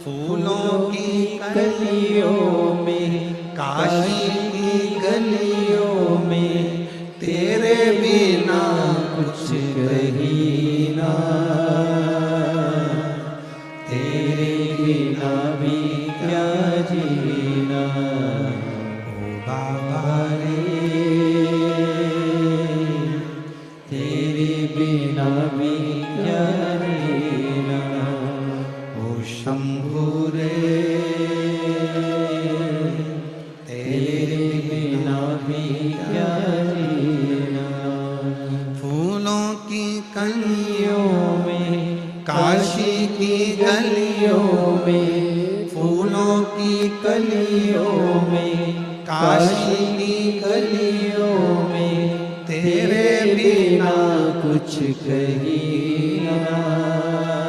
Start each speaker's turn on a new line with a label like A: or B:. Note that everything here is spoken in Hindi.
A: फूलों की कलियों में, काशी की गलियों में, तेरे बिना कुछ कहीं ना,
B: तेरे बिना भी क्या जीना।
A: ओ बाबा रे,
B: तेरे बिना भी क्या जीना।
A: ओ शंभू रे,
B: तेरे बिना भी क्या जीना।
A: फूलों की
B: कलियों में,
A: काशी की गलियों में,
B: फूलों की कलियों में,
A: काशी की
B: गलियों में,
A: तेरे बिना
B: कुछ कहीं ना।